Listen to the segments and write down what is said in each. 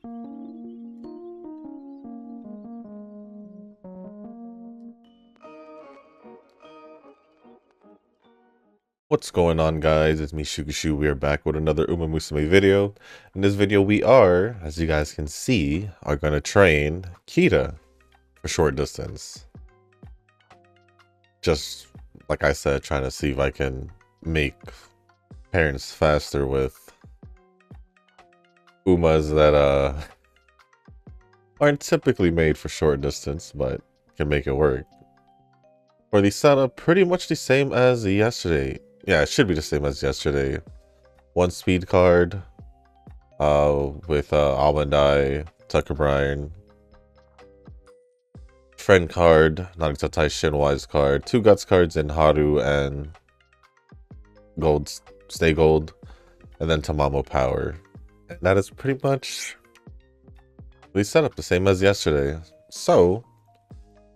What's going on, guys? It's me, Shukushu. We are back with another umamusume video. In this video, we are, as you guys can see, are going to train Kita for short distance. Just, like I said, trying to see if I can make parents faster with umas that aren't typically made for short distance, but can make it work. For the setup, pretty much the same as yesterday. Yeah, it should be the same as yesterday. One speed card with Almond Eye, Tucker Bryan, friend card, Nagitatai Shinwise card, two guts cards in Haru and gold, stay gold, and then Tamamo power. And that is pretty much the setup, the same as yesterday. So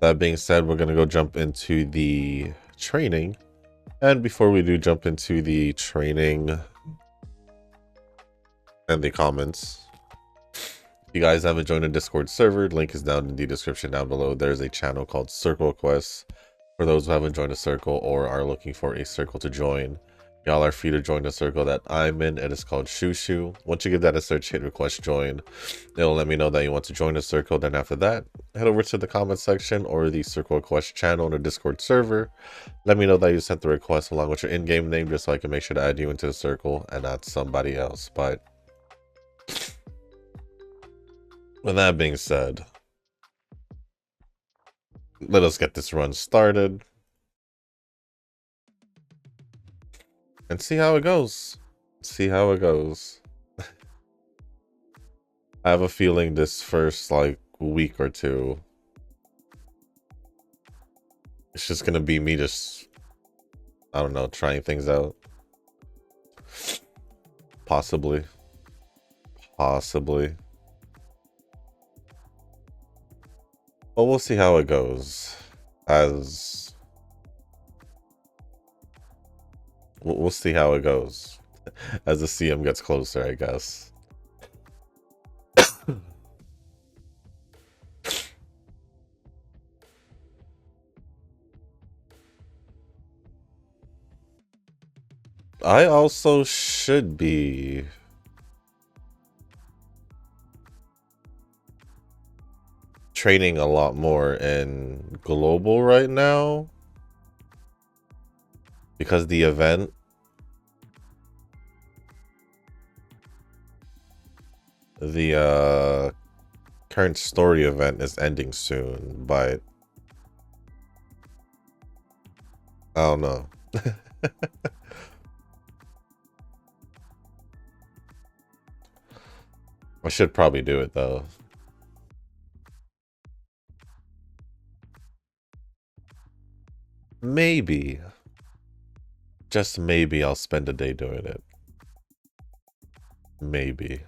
that being said, we're gonna go jump into the training. And before we do jump into the training and the comments, if you guys haven't joined a Discord server, link is down in the description down below. There's a channel called Circle Quests for those who haven't joined a circle or are looking for a circle to join. Y'all are free to join the circle that I'm in. It is called Shushu. Once you give that a search, hit request join. It'll let me know that you want to join the circle. Then after that, head over to the comment section or the Circle Quest channel in the Discord server. Let me know that you sent the request along with your in-game name, just so I can make sure to add you into the circle and not somebody else. But with that being said, let us get this run started and see how it goes. See how it goes. I have a feeling this first week or two, it's just gonna be me just, I don't know, trying things out. Possibly. But we'll see how it goes. We'll see how it goes as the CM gets closer, I guess. I also should be training a lot more in global right now because the current story event is ending soon, but I don't know. I should probably do it though. Maybe. Just maybe I'll spend a day doing it. Maybe.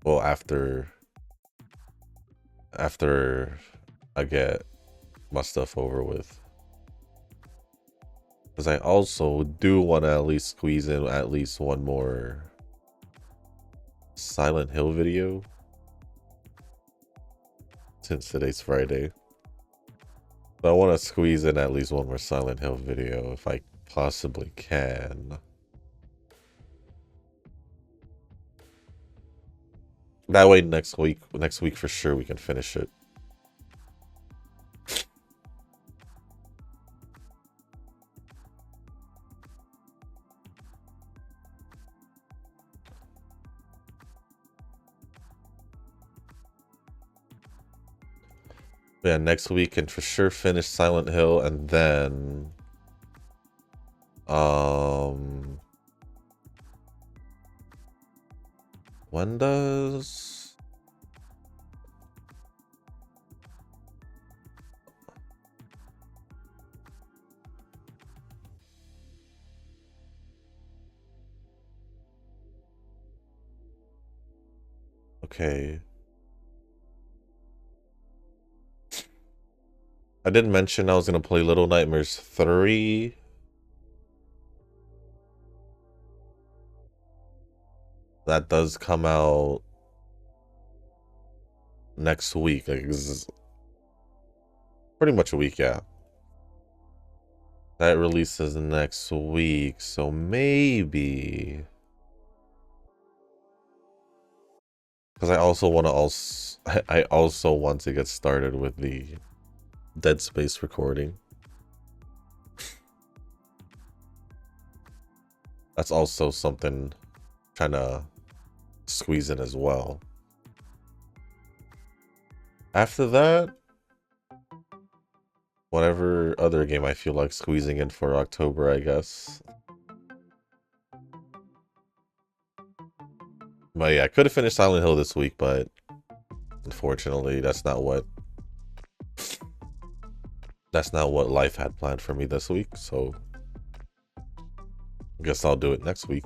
Well, after I get my stuff over with. Because I also do want to at least squeeze in at least one more Silent Hill video. Since today's Friday. But I want to squeeze in at least one more Silent Hill video if I possibly can. That way next week for sure we can finish it. Yeah, next week can for sure finish Silent Hill, and then when does okay. I did mention I was gonna play Little Nightmares 3. That does come out next week. Like, this is pretty much a week, yeah. That releases next week, so maybe. Because I also want to get started with the Dead Space recording. That's also something trying to squeeze in as well. After that, whatever other game I feel like squeezing in for October, I guess. But yeah, I could have finished Silent Hill this week, but unfortunately, that's not what life had planned for me this week. So I guess I'll do it next week.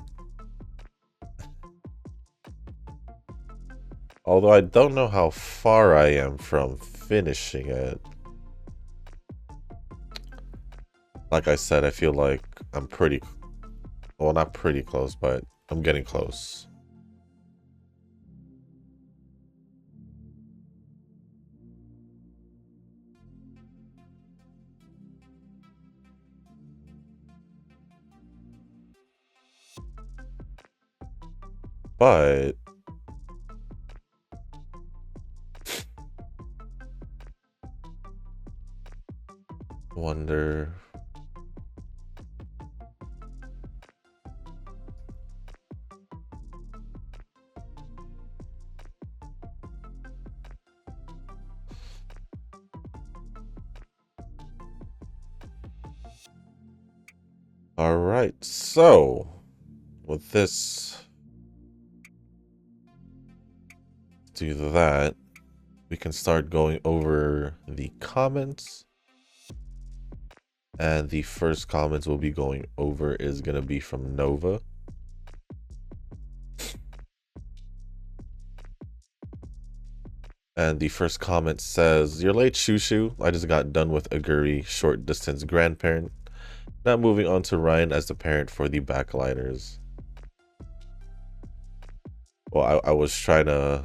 Although I don't know how far I am from finishing it. Like I said, I feel like I'm pretty, well, not pretty close, but I'm getting close. But wonder. All right, so with this, do that. We can start going over the comments. And the first comments we'll be going over is going to be from Nova. And the first comment says, "You're late, Shushu. I just got done with Aguri, short distance grandparent. Now moving on to Ryan as the parent for the backliners." Well, I was trying to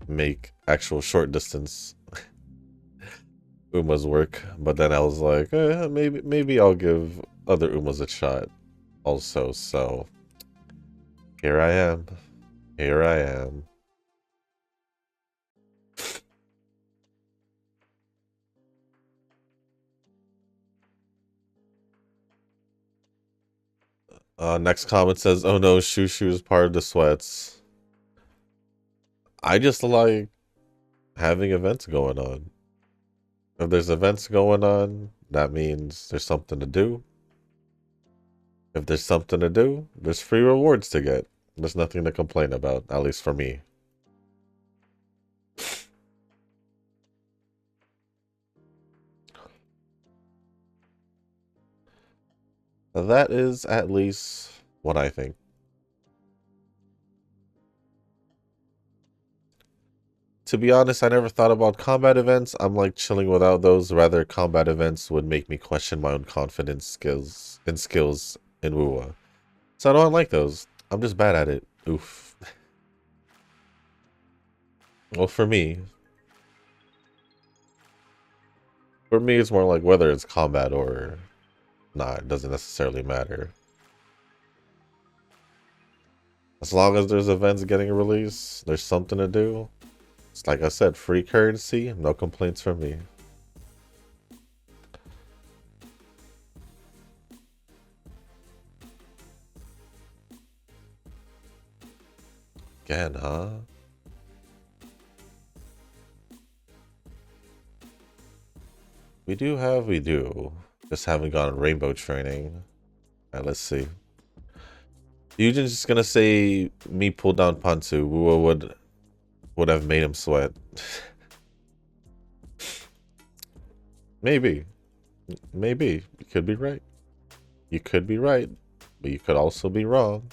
make actual short distance Uma's work, but then I was like, maybe I'll give other Umas a shot also. So here I am. Here I am. Next comment says, "Oh no, Shushu is part of the sweats." I just like having events going on. If there's events going on, that means there's something to do. If there's something to do, there's free rewards to get. There's nothing to complain about, at least for me. That is at least what I think. To be honest, I never thought about combat events. I'm like chilling without those. Rather, combat events would make me question my own confidence skills in WoWA. So I don't like those. I'm just bad at it. Oof. Well, for me, it's more like whether it's combat or not. It doesn't necessarily matter. As long as there's events getting released, there's something to do. It's like I said, free currency, no complaints from me. Again, huh? We do. Just haven't gotten rainbow training. Alright, let's see. Eugen's just gonna say me pull down Pantu. Would have made him sweat. Maybe. Maybe. You could be right. You could be right. But you could also be wrong.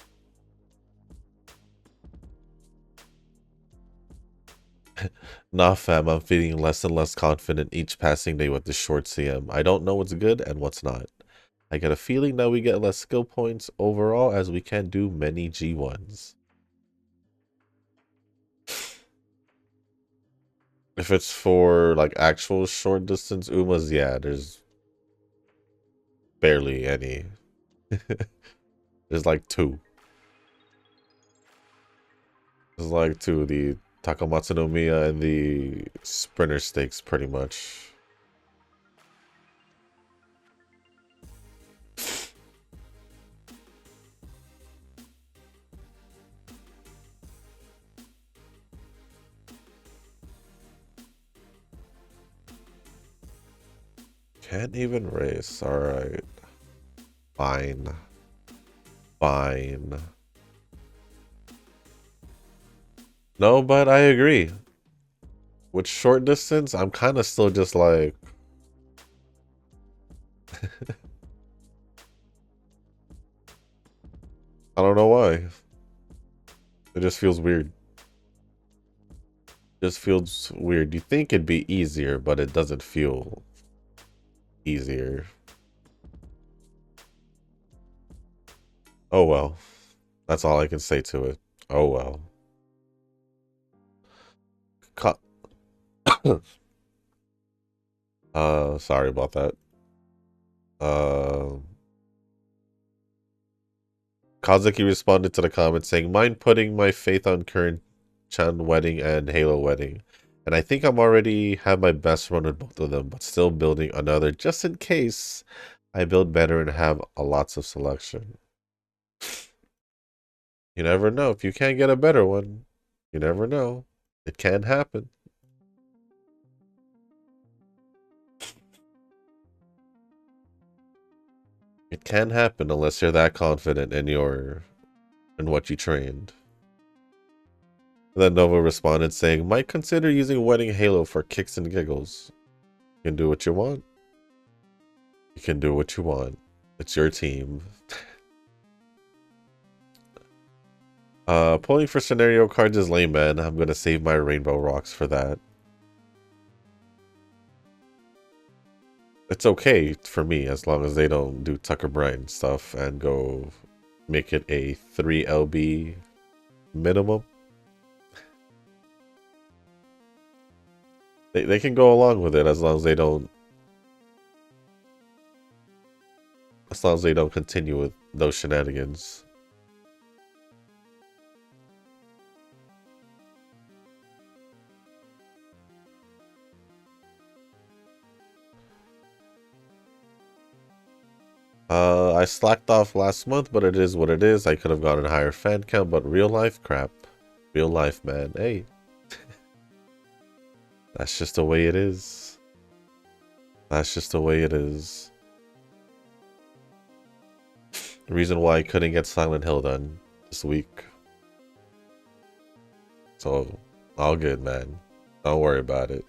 Nah, fam, I'm feeling less and less confident each passing day with the short CM. I don't know what's good and what's not. I get a feeling that we get less skill points overall as we can't do many G1s. If it's for like actual short distance Umas, yeah, there's barely any. There's like two. There's like two, the Takamatsu no Miya and the Sprinter Stakes, pretty much. Can't even race. Alright. Fine. Fine. No, but I agree. With short distance, I'm kind of still just like... I don't know why. It just feels weird. Just feels weird. You think it'd be easier, but it doesn't feel easier. Oh well. That's all I can say to it. Oh well. Cut. Sorry about that. Kazuki responded to the comment saying, "Mind putting my faith on current Chan wedding and Halo wedding. And I think I'm already have my best run with both of them, but still building another just in case I build better and have a lots of selection." You never know. If you can't get a better one, you never know. It can happen. It can happen unless you're that confident in what you trained. And then Nova responded saying, "Might consider using Wedding Halo for kicks and giggles. You can do what you want. You can do what you want. It's your team." Pulling for scenario cards is lame, man. I'm gonna save my rainbow rocks for that. It's okay for me as long as they don't do Tucker Brighton stuff and go make it a 3 LB minimum. They can go along with it as long as they don't continue with those shenanigans. I slacked off last month, but it is what it is. I could have gotten a higher fan count, but real life crap. Real life, man. Hey. That's just the way it is. That's just the way it is. The reason why I couldn't get Silent Hill done this week. So, all good, man. Don't worry about it.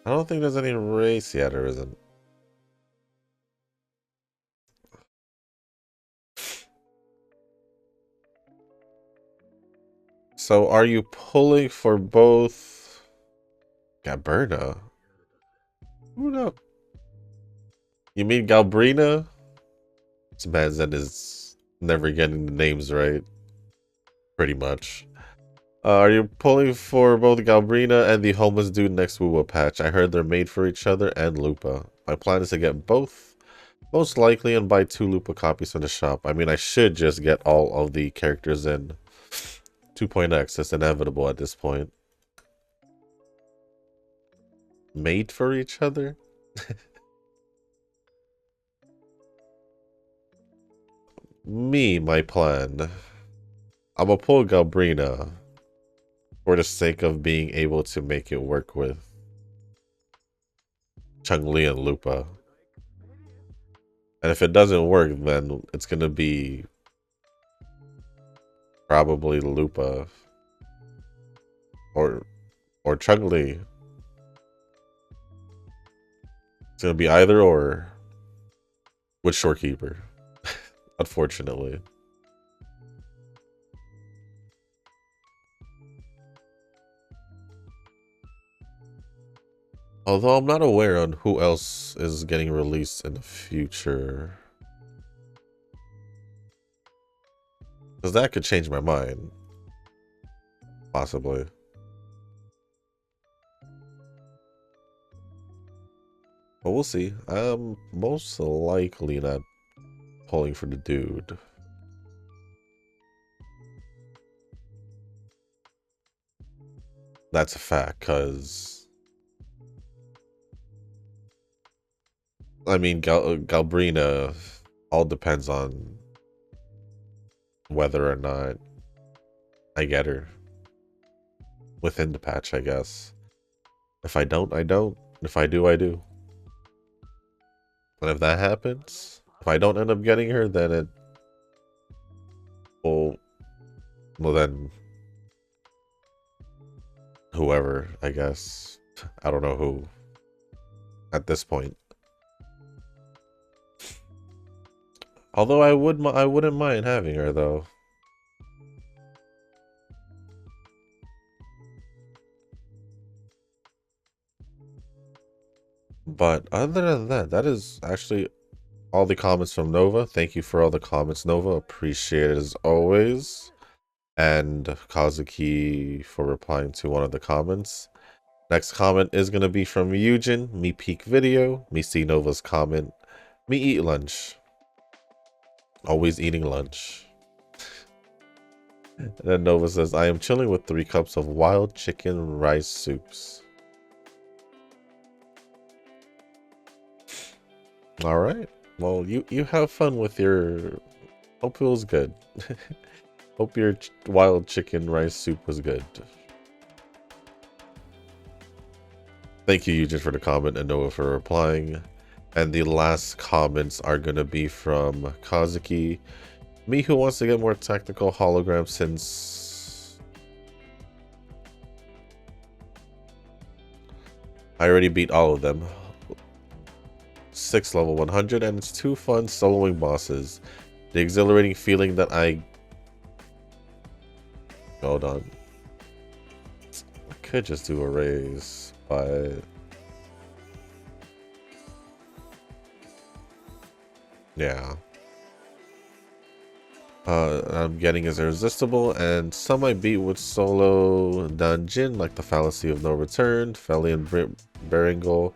I don't think there's any race yet, or isn't? So are you pulling for both Gaberna? Who knows? You mean Galbrina? This man's that is never getting the names right. Pretty much. Are you pulling for both Galbrina and the homeless dude next Wuwa patch? I heard they're made for each other and Lupa. My plan is to get both, most likely, and buy 2 Lupa copies from the shop. I mean, I should just get all of the characters in 2.x. It's inevitable at this point. Made for each other? My plan. I'm gonna pull Galbrina for the sake of being able to make it work with Chun-Li and Lupa. And if it doesn't work, then it's gonna be probably Lupa or Chun-Li. It's gonna be either or with Shorekeeper, unfortunately. Although I'm not aware on who else is getting released in the future. Because that could change my mind. Possibly. But we'll see. I'm most likely not pulling for the dude. That's a fact, because I mean, Galbrina all depends on whether or not I get her within the patch, I guess. If I don't, I don't. If I do, I do. And if that happens, if I don't end up getting her, then it will, well then, whoever, I guess. I don't know who at this point. Although I wouldn't mind having her though. But other than that, that is actually all the comments from Nova. Thank you for all the comments, Nova. Appreciate it as always. And Kazuki for replying to one of the comments. Next comment is going to be from Eugen. Me peek video. Me see Nova's comment. Me eat lunch. Always eating lunch. And then Nova says, I am chilling with 3 cups of wild chicken rice soups. All right. Well, you have fun with your... Hope it was good. Hope your wild chicken rice soup was good. Thank you, Eugen, for the comment, and Noah for replying. And the last comments are going to be from Kazuki. Me, who wants to get more tactical hologram since... I already beat all of them. 6 level 100, and it's too fun soloing bosses. The exhilarating feeling that I... Hold on. I could just do a raise, but... Yeah. I'm getting is irresistible, and some I beat with solo dungeon, like the Fallacy of No Return, Felian Berengal,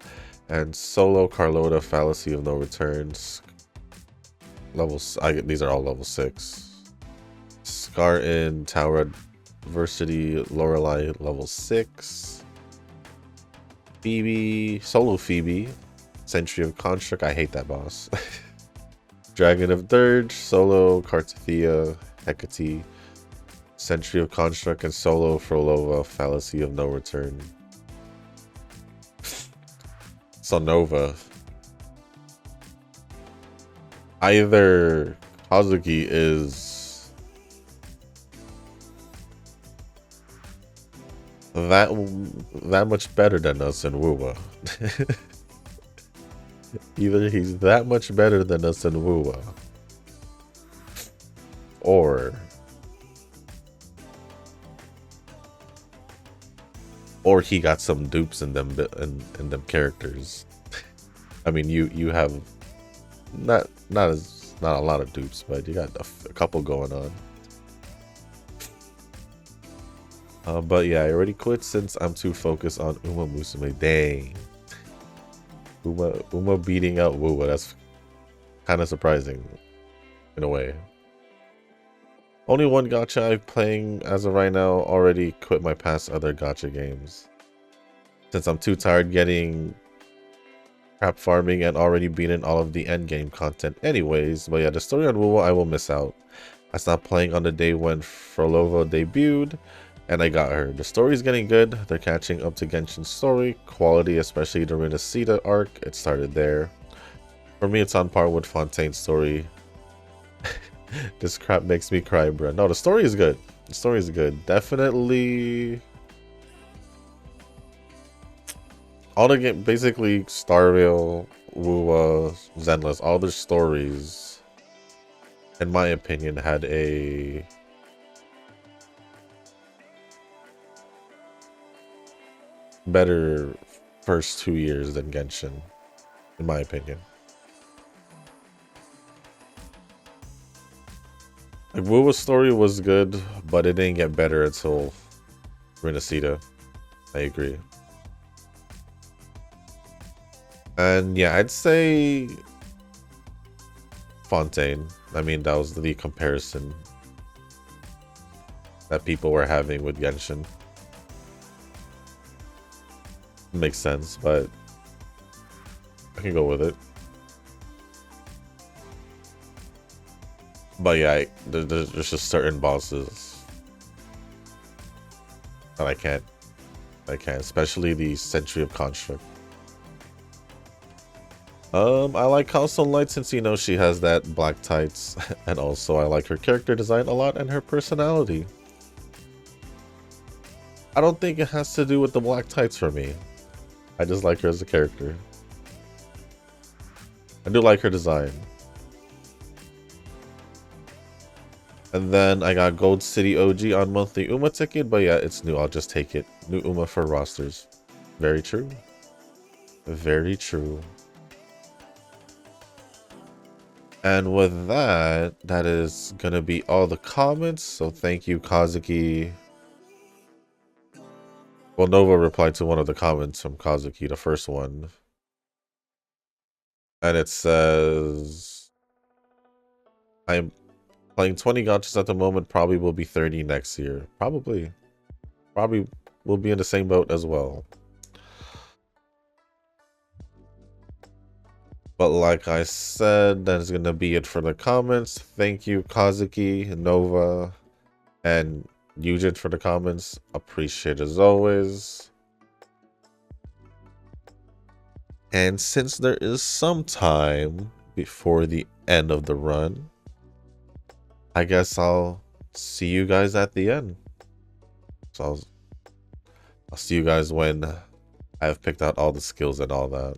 and solo Carlota Fallacy of No Returns. Levels, these are all level 6. Scar in Tower Adversity Lorelei level 6. Phoebe, solo Phoebe, Century of Construct. I hate that boss. Dragon of Dirge, solo Cartithia, Hecate, Century of Construct, and solo Frolova, Fallacy of No Return. So Nova. Either Kazuki is that much better than us in Wuwa. Either he's that much better than us in Wuwa, or he got some dupes in them characters. I mean, you have not a lot of dupes, but you got a couple going on. But yeah, I already quit since I'm too focused on umamusume. Dang. Uma beating out Wuwa, that's kind of surprising in a way. Only one gacha I'm playing as of right now. Already quit my past other gacha games since I'm too tired getting crap farming and already beaten all of the endgame content anyways. But yeah, the story on Wuwa I will miss out. I stopped playing on the day when Frolova debuted, and I got her. The story's getting good. They're catching up to Genshin's story quality, especially during the Sita arc. It started there. For me, it's on par with Fontaine's story. This crap makes me cry, bro. No, the story is good. The story is good. Definitely. All the game, basically, Starvale, Wuwa, Zenless, all their stories, in my opinion, had a better first 2 years than Genshin, in my opinion. Like, Wuwa's story was good, but it didn't get better until Renacita. I agree. And yeah, I'd say Fontaine. I mean, that was the comparison that people were having with Genshin. Makes sense, but I can go with it. But yeah, there's just certain bosses that I can't, especially the Century of Construct. I like Console Light since you know she has that black tights, and also I like her character design a lot and her personality. I don't think it has to do with the black tights for me. I just like her as a character. I do like her design. And then I got Gold City OG on monthly Uma ticket, but yeah, it's new. I'll just take it. New Uma for rosters. Very true. Very true. And with that, that is gonna be all the comments. So thank you, Kazuki. Well, Nova replied to one of the comments from Kazuki, the first one. And it says, I'm playing 20 gachas at the moment, probably will be 30 next year. Probably will be in the same boat as well. But like I said, that is going to be it for the comments. Thank you, Kazuki, Nova, and Yujin for the comments. Appreciate as always. And since there is some time before the end of the run, I guess I'll see you guys at the end. So I'll see you guys when I've picked out all the skills and all that.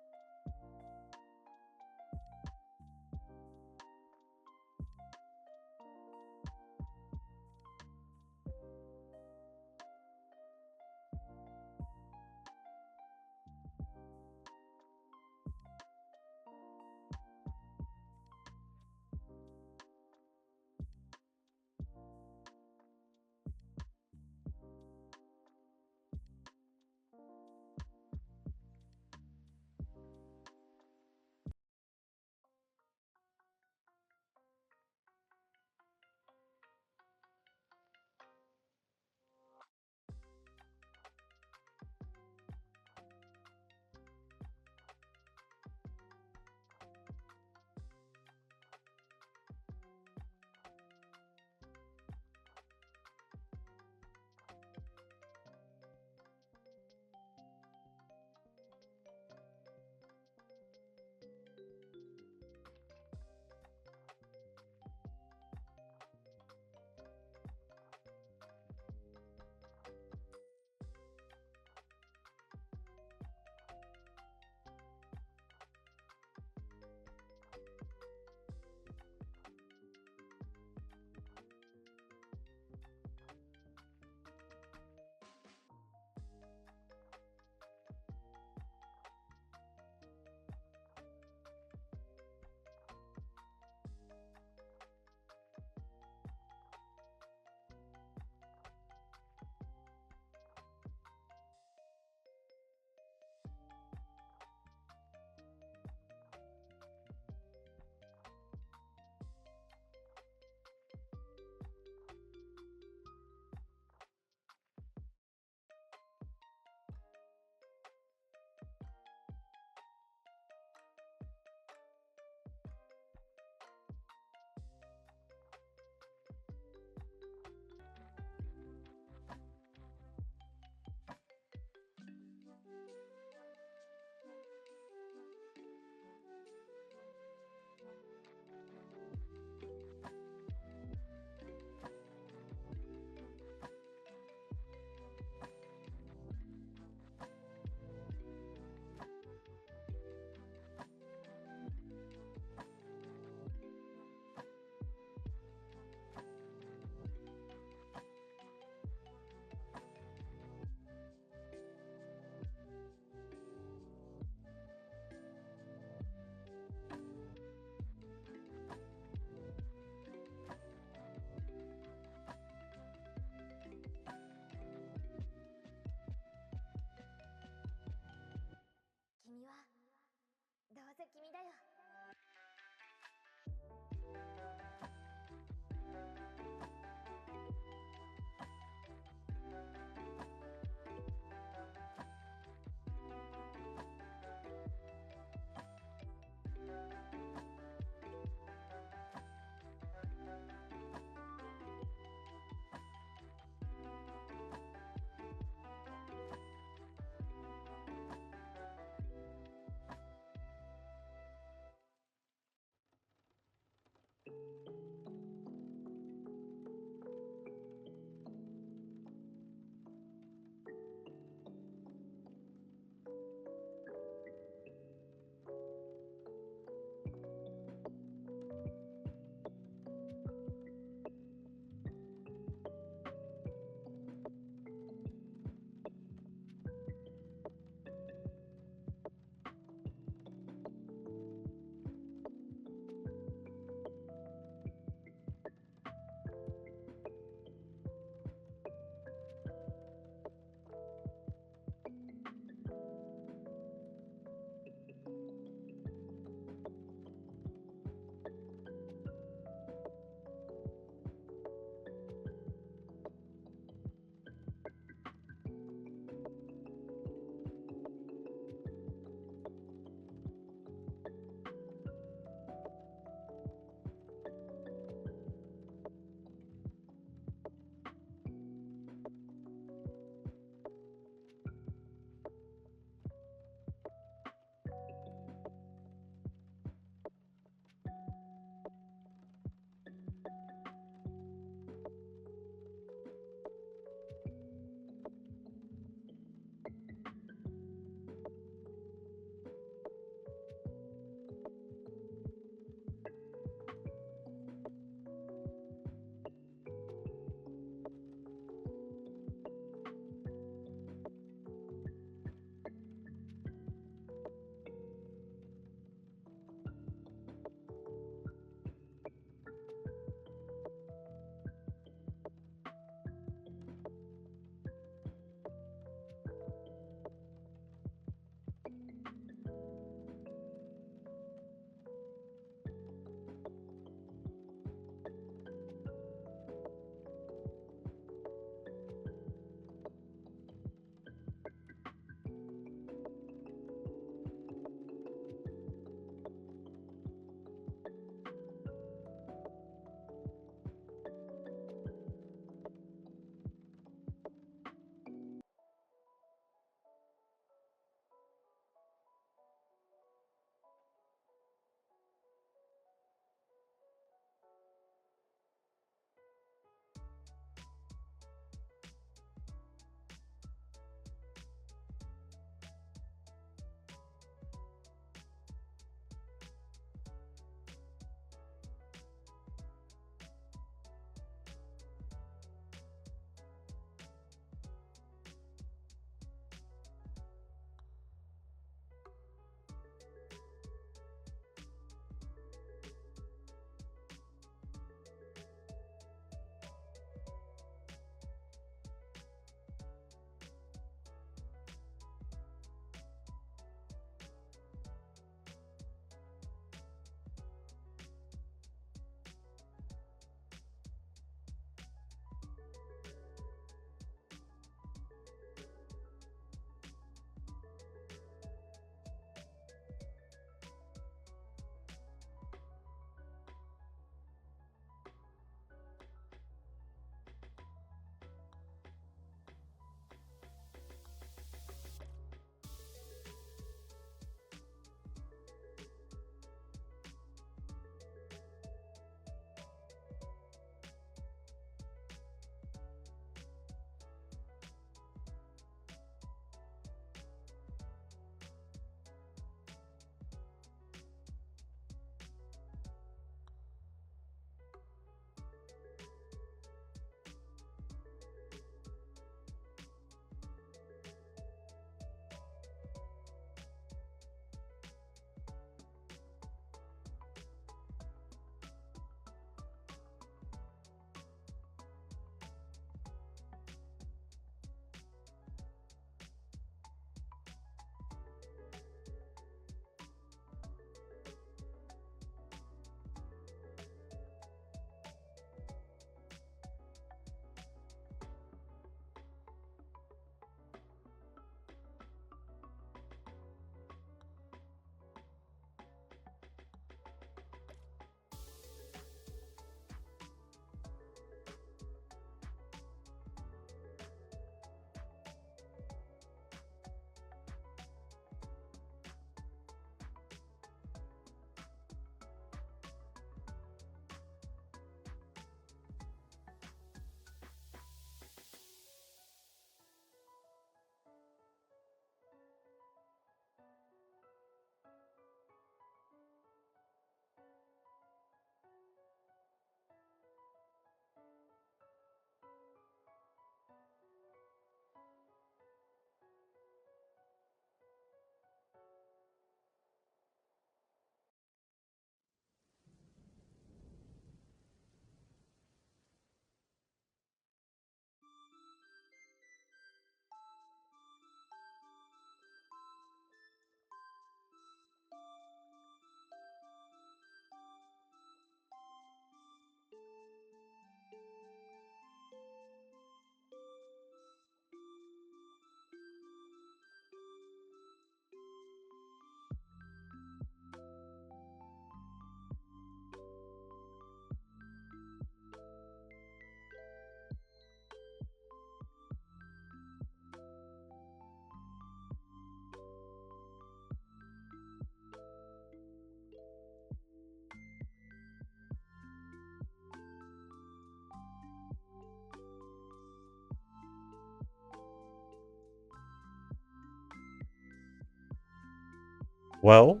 Well,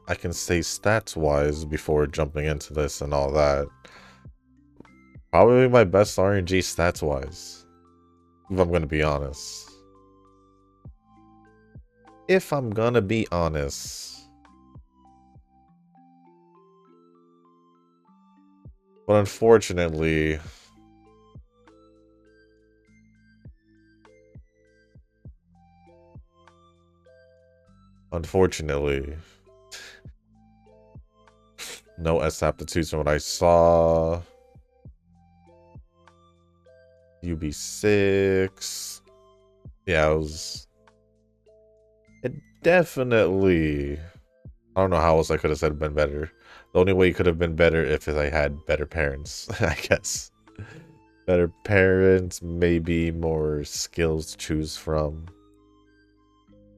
I can say stats-wise before jumping into this and all that. Probably my best RNG stats-wise, if I'm gonna be honest. If I'm gonna be honest. But unfortunately, no S aptitudes from what I saw. UB6. Yeah, it definitely, I don't know how else I could have said been better. The only way it could have been better if I had better parents, I guess. Better parents, maybe more skills to choose from,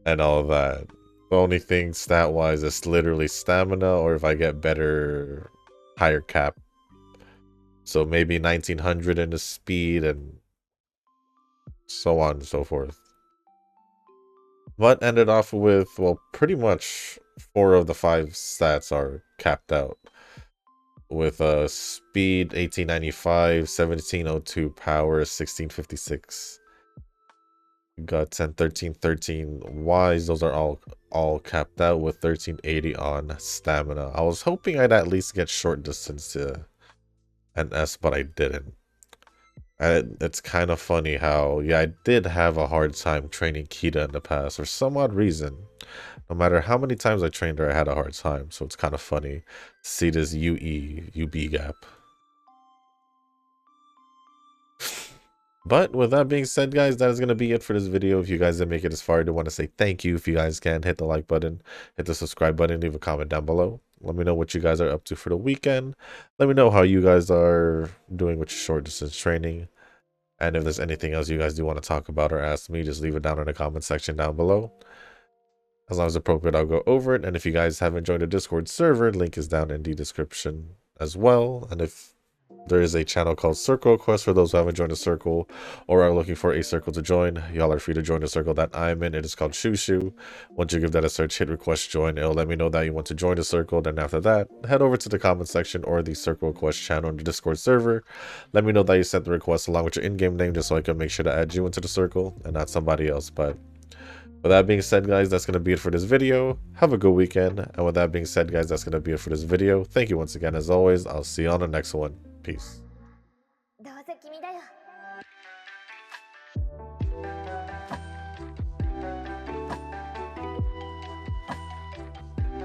and all of that. The only thing stat-wise is literally stamina, or if I get better, higher cap. So maybe 1900 in the speed, and so on and so forth. But ended off with, well, pretty much 4 of the 5 stats are capped out. With speed 1895, 1702 power, 1656. Guts and 1313 wise, those are all capped out with 1380 on stamina. I was hoping I'd at least get short distance to an S, but I didn't. And it's kind of funny how, yeah, I did have a hard time training Kita in the past for some odd reason. No matter how many times I trained her, I had a hard time. So it's kind of funny to see this UB gap. But with that being said, guys, that is going to be it for this video. If you guys didn't make it this far, I do want to say thank you. If you guys can, hit the like button, hit the subscribe button, leave a comment down below. Let me know what you guys are up to for the weekend. Let me know how you guys are doing with your short distance training. And if there's anything else you guys do want to talk about or ask me, just leave it down in the comment section down below. As long as appropriate, I'll go over it. And if you guys haven't joined the Discord server, link is down in the description as well. And if there is a channel called Circle Quest for those who haven't joined a circle or are looking for a circle to join, y'all are free to join the circle that I'm in. It is called Shushu. Once you give that a search, hit request join. It'll let me know that you want to join the circle. Then after that, head over to the comment section or the Circle Quest channel in the Discord server. Let me know that you sent the request along with your in-game name just so I can make sure to add you into the circle and not somebody else. But with that being said, guys, that's going to be it for this video. Have a good weekend. And with that being said, guys, that's going to be it for this video. Thank you once again, as always. I'll see you on the next one. Peace.